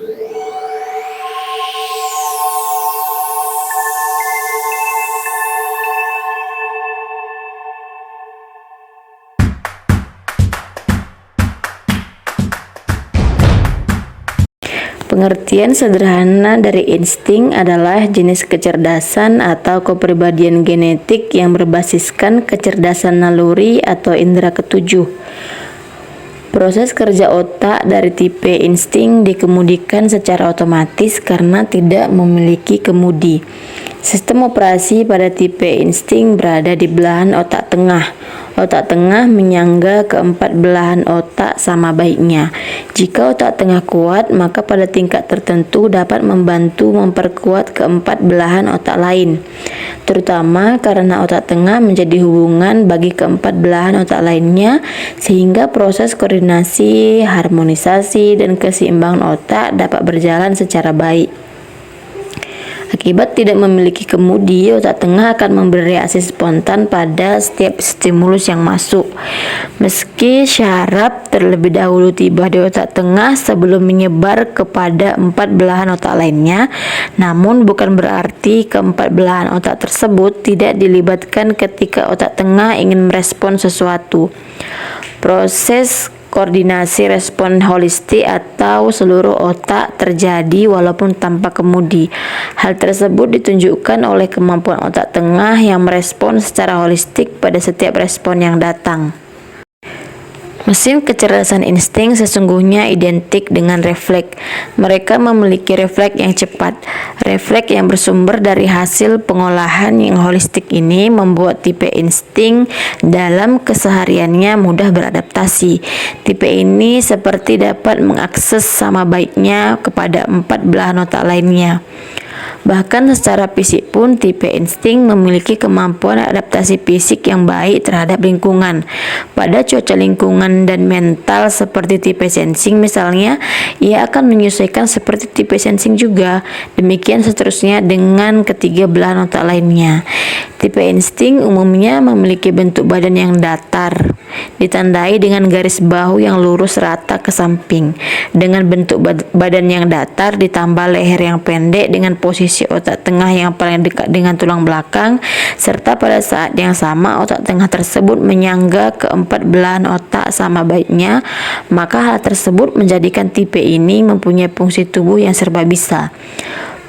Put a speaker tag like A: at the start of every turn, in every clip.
A: Pengertian sederhana dari insting adalah jenis kecerdasan atau kepribadian genetik yang berbasiskan kecerdasan naluri atau indera ketujuh. Proses kerja otak dari tipe insting dikemudikan secara otomatis karena tidak memiliki kemudi. Sistem operasi pada tipe insting berada di belahan otak tengah. Otak tengah menyangga keempat belahan otak sama baiknya. Jika otak tengah kuat, maka pada tingkat tertentu dapat membantu memperkuat keempat belahan otak lain, terutama karena otak tengah menjadi hubungan bagi keempat belahan otak lainnya, sehingga proses koordinasi, harmonisasi, dan keseimbangan otak dapat berjalan secara baik. Akibat tidak memiliki kemudi, otak tengah akan memberi reaksi spontan pada setiap stimulus yang masuk. Meski syaraf terlebih dahulu tiba di otak tengah sebelum menyebar kepada empat belahan otak lainnya, namun bukan berarti keempat belahan otak tersebut tidak dilibatkan ketika otak tengah ingin merespon sesuatu. Proses koordinasi respon holistik atau seluruh otak terjadi walaupun tanpa kemudi. Hal tersebut ditunjukkan oleh kemampuan otak tengah yang merespon secara holistik pada setiap respon yang datang. Mesin kecerdasan insting sesungguhnya identik dengan refleks. Mereka memiliki refleks yang cepat. Refleks yang bersumber dari hasil pengolahan yang holistik ini membuat tipe insting dalam kesehariannya mudah beradaptasi. Tipe ini seperti dapat mengakses sama baiknya kepada empat belahan otak lainnya. Bahkan secara fisik pun tipe insting memiliki kemampuan adaptasi fisik yang baik terhadap lingkungan. Pada cuaca lingkungan dan mental seperti tipe sensing misalnya, ia akan menyesuaikan seperti tipe sensing juga. Demikian seterusnya dengan ketiga belahan otak lainnya. Tipe insting umumnya memiliki bentuk badan yang datar, ditandai dengan garis bahu yang lurus rata ke samping. Dengan bentuk badan yang datar ditambah leher yang pendek dengan posisi otak tengah yang paling dekat dengan tulang belakang, serta pada saat yang sama otak tengah tersebut menyangga keempat belahan otak sama baiknya, maka hal tersebut menjadikan tipe ini mempunyai fungsi tubuh yang serba bisa.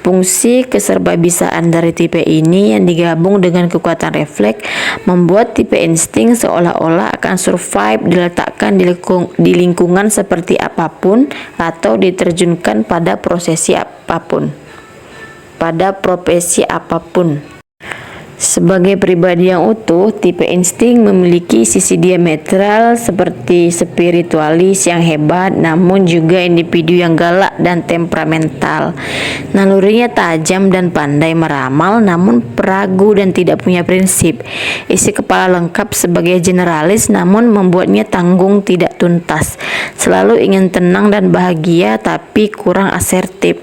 A: Fungsi keserbabisaan dari tipe ini yang digabung dengan kekuatan refleks membuat tipe insting seolah-olah akan survive diletakkan di lingkungan seperti apapun atau diterjunkan pada profesi apapun. Sebagai pribadi yang utuh, tipe insting memiliki sisi diametral seperti spiritualis yang hebat, namun juga individu yang galak dan temperamental. Nalurinya tajam dan pandai meramal, namun peragu dan tidak punya prinsip. Isi kepala lengkap sebagai generalis, namun membuatnya tanggung tidak tuntas. Selalu ingin tenang dan bahagia, tapi kurang asertif.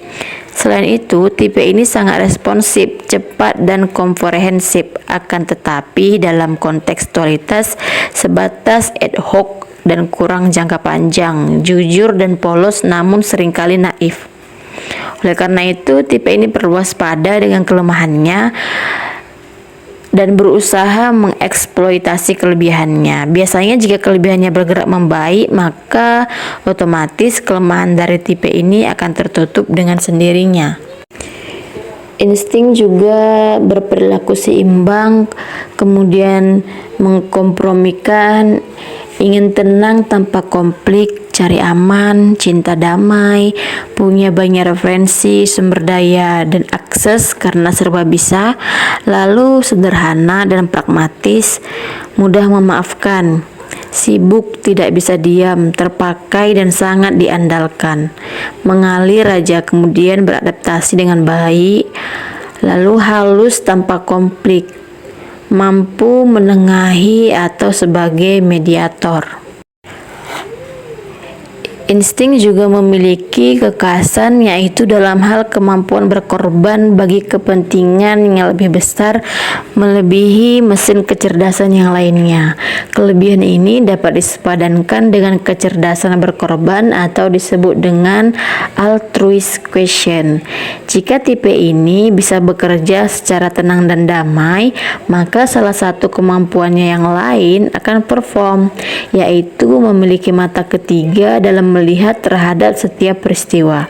A: Selain itu, tipe ini sangat responsif, cepat, dan komprehensif, akan tetapi dalam kontekstualitas sebatas ad hoc dan kurang jangka panjang, jujur dan polos namun seringkali naif. Oleh karena itu, tipe ini perlu waspada dengan kelemahannya dan berusaha mengeksploitasi kelebihannya. Biasanya jika kelebihannya bergerak membaik, maka otomatis kelemahan dari tipe ini akan tertutup dengan sendirinya. Insting juga berperilaku seimbang, kemudian mengkompromikan, ingin tenang tanpa konflik, cari aman, cinta damai, punya banyak referensi, sumber daya, dan akses karena serba bisa, lalu sederhana dan pragmatis, mudah memaafkan, sibuk, tidak bisa diam, terpakai dan sangat diandalkan, mengalir raja, kemudian beradaptasi dengan baik, lalu halus tanpa konflik, mampu menengahi atau sebagai mediator. Insting juga memiliki kekhasan, yaitu dalam hal kemampuan berkorban bagi kepentingan yang lebih besar melebihi mesin kecerdasan yang lainnya. Kelebihan ini dapat disepadankan dengan kecerdasan berkorban atau disebut dengan altruist quotient. Jika tipe ini bisa bekerja secara tenang dan damai, maka salah satu kemampuannya yang lain akan perform, yaitu memiliki mata ketiga dalam melihat terhadap setiap peristiwa.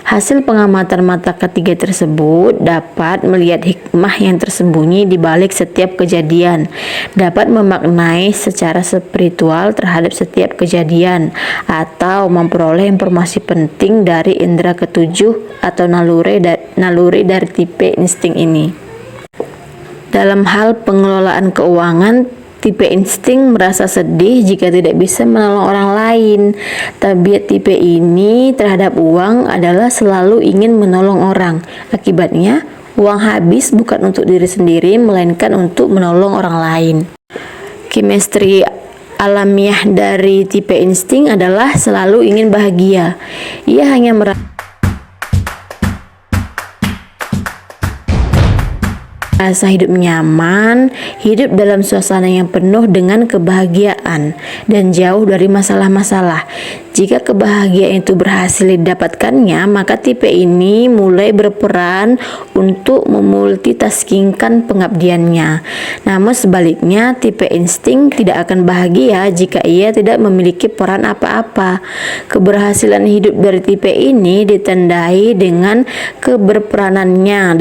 A: Hasil pengamatan mata ketiga tersebut dapat melihat hikmah yang tersembunyi di balik setiap kejadian, dapat memaknai secara spiritual terhadap setiap kejadian, atau memperoleh informasi penting dari indera ketujuh atau naluri dari tipe insting ini. Dalam hal pengelolaan keuangan, tipe insting merasa sedih jika tidak bisa menolong orang lain. Tabiat tipe ini terhadap uang adalah selalu ingin menolong orang. Akibatnya, uang habis bukan untuk diri sendiri, melainkan untuk menolong orang lain. Chemistry alamiah dari tipe insting adalah selalu ingin bahagia. Ia hanya merasa hidup nyaman, hidup dalam suasana yang penuh dengan kebahagiaan, dan jauh dari masalah-masalah. Jika kebahagiaan itu berhasil didapatkannya, maka tipe ini mulai berperan untuk memultitaskingkan pengabdiannya. Namun sebaliknya, tipe insting tidak akan bahagia jika ia tidak memiliki peran apa-apa. Keberhasilan hidup dari tipe ini ditandai dengan keberperanannya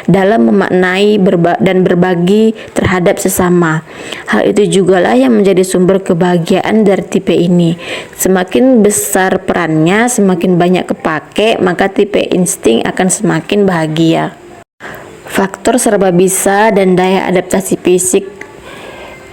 A: dalam memaknai dan berbagi terhadap sesama. Hal itu jugalah yang menjadi sumber kebahagiaan dari tipe ini. Semakin besar perannya, semakin banyak kepake, maka tipe insting akan semakin bahagia. Faktor serba bisa dan daya adaptasi fisik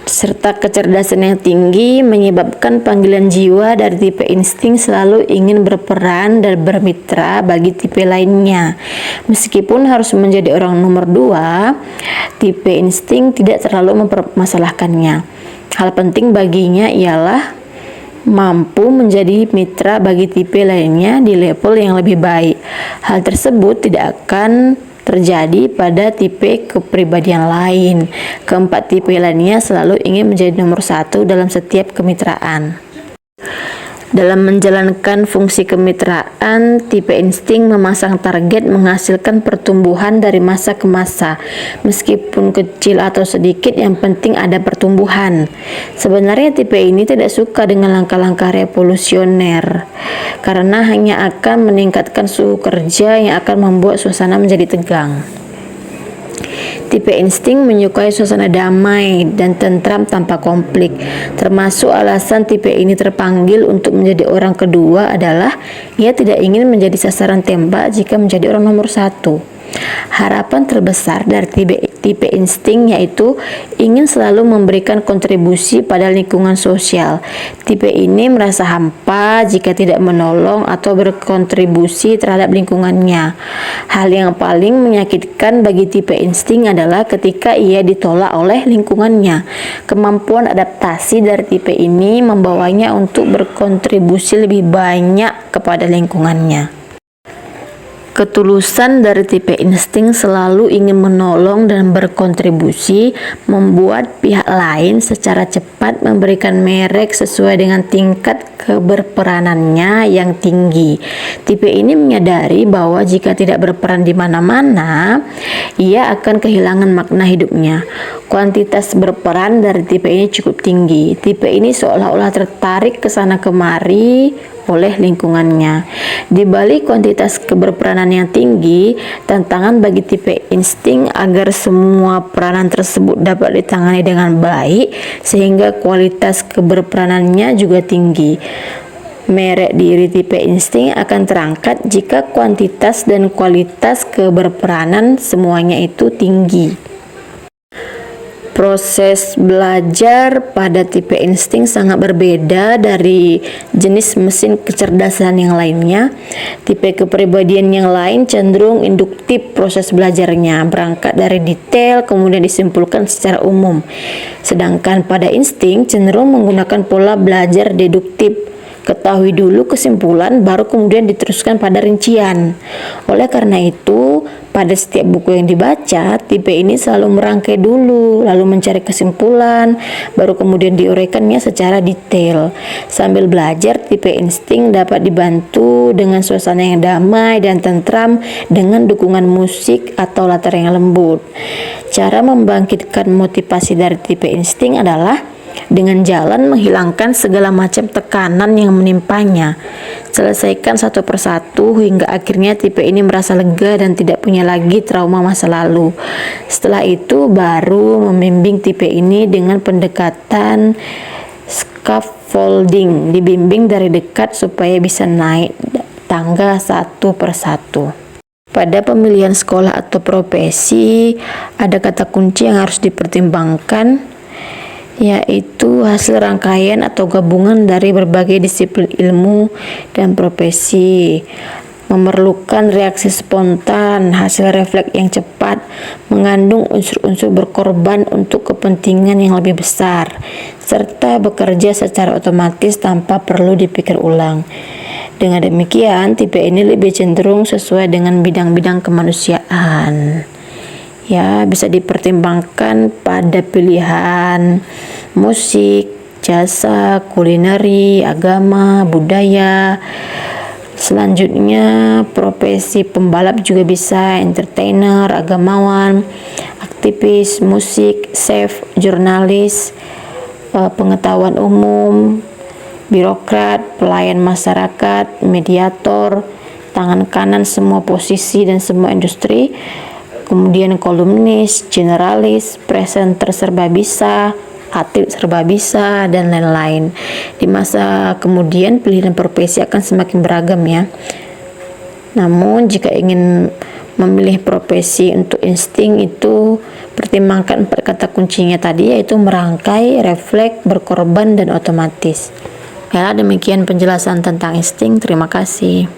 A: serta kecerdasan yang tinggi menyebabkan panggilan jiwa dari tipe insting selalu ingin berperan dan bermitra bagi tipe lainnya. Meskipun harus menjadi orang nomor 2, tipe insting tidak terlalu mempermasalahkannya. Hal penting baginya ialah mampu menjadi mitra bagi tipe lainnya di level yang lebih baik. Hal tersebut tidak akan terjadi pada tipe kepribadian lain. Keempat tipe lainnya selalu ingin menjadi nomor 1 dalam setiap kemitraan. Dalam menjalankan fungsi kemitraan, tipe insting memasang target menghasilkan pertumbuhan dari masa ke masa. Meskipun kecil atau sedikit, yang penting ada pertumbuhan. Sebenarnya tipe ini tidak suka dengan langkah-langkah revolusioner, karena hanya akan meningkatkan suhu kerja yang akan membuat suasana menjadi tegang. Tipe insting menyukai suasana damai dan tentram tanpa konflik. Termasuk alasan tipe ini terpanggil untuk menjadi orang kedua adalah ia tidak ingin menjadi sasaran tembak jika menjadi orang nomor 1. Harapan terbesar dari tipe insting yaitu ingin selalu memberikan kontribusi pada lingkungan sosial. Tipe ini merasa hampa jika tidak menolong atau berkontribusi terhadap lingkungannya. Hal yang paling menyakitkan bagi tipe insting adalah ketika ia ditolak oleh lingkungannya. Kemampuan adaptasi dari tipe ini membawanya untuk berkontribusi lebih banyak kepada lingkungannya. Ketulusan dari tipe insting selalu ingin menolong dan berkontribusi, membuat pihak lain secara cepat memberikan merek sesuai dengan tingkat keberperanannya yang tinggi. Tipe ini menyadari bahwa jika tidak berperan di mana-mana, ia akan kehilangan makna hidupnya. Kuantitas berperan dari tipe ini cukup tinggi. Tipe ini seolah-olah tertarik ke sana kemari oleh lingkungannya. Di balik kuantitas keberperanan yang tinggi, tantangan bagi tipe insting agar semua peranan tersebut dapat ditangani dengan baik sehingga kualitas keberperanannya juga tinggi. Merek diri tipe insting akan terangkat jika kuantitas dan kualitas keberperanan semuanya itu tinggi. Proses belajar pada tipe insting sangat berbeda dari jenis mesin kecerdasan yang lainnya. Tipe kepribadian yang lain cenderung induktif proses belajarnya, berangkat dari detail kemudian disimpulkan secara umum. Sedangkan pada insting cenderung menggunakan pola belajar deduktif, Ketahui dulu kesimpulan, baru kemudian diteruskan pada rincian. Oleh karena itu, pada setiap buku yang dibaca, tipe ini selalu merangkai dulu, lalu mencari kesimpulan, baru kemudian diuraikannya secara detail. Sambil belajar, tipe insting dapat dibantu dengan suasana yang damai dan tentram dengan dukungan musik atau latar yang lembut. Cara membangkitkan motivasi dari tipe insting adalah dengan jalan menghilangkan segala macam tekanan yang menimpanya. Selesaikan satu persatu hingga akhirnya tipe ini merasa lega dan tidak punya lagi trauma masa lalu. Setelah itu baru membimbing tipe ini dengan pendekatan scaffolding, dibimbing dari dekat supaya bisa naik tangga satu persatu. Pada pemilihan sekolah atau profesi, ada kata kunci yang harus dipertimbangkan, yaitu hasil rangkaian atau gabungan dari berbagai disiplin ilmu dan profesi, memerlukan reaksi spontan, hasil refleks yang cepat, mengandung unsur-unsur berkorban untuk kepentingan yang lebih besar, serta bekerja secara otomatis tanpa perlu dipikir ulang. Dengan demikian, tipe ini lebih cenderung sesuai dengan bidang-bidang kemanusiaan. Ya, bisa dipertimbangkan pada pilihan musik, jasa, kulineri, agama, budaya. Selanjutnya, profesi pembalap juga bisa, entertainer, agamawan, aktivis, musik, chef, jurnalis, pengetahuan umum, birokrat, pelayan masyarakat, mediator, tangan kanan semua posisi dan semua industri, kemudian kolumnis, generalis, presenter serba bisa, atlet serba bisa, dan lain-lain. Di masa kemudian pilihan profesi akan semakin beragam ya. Namun jika ingin memilih profesi untuk insting itu, pertimbangkan 4 kata kuncinya tadi, yaitu merangkai, refleks, berkorban, dan otomatis. Ya, demikian penjelasan tentang insting. Terima kasih.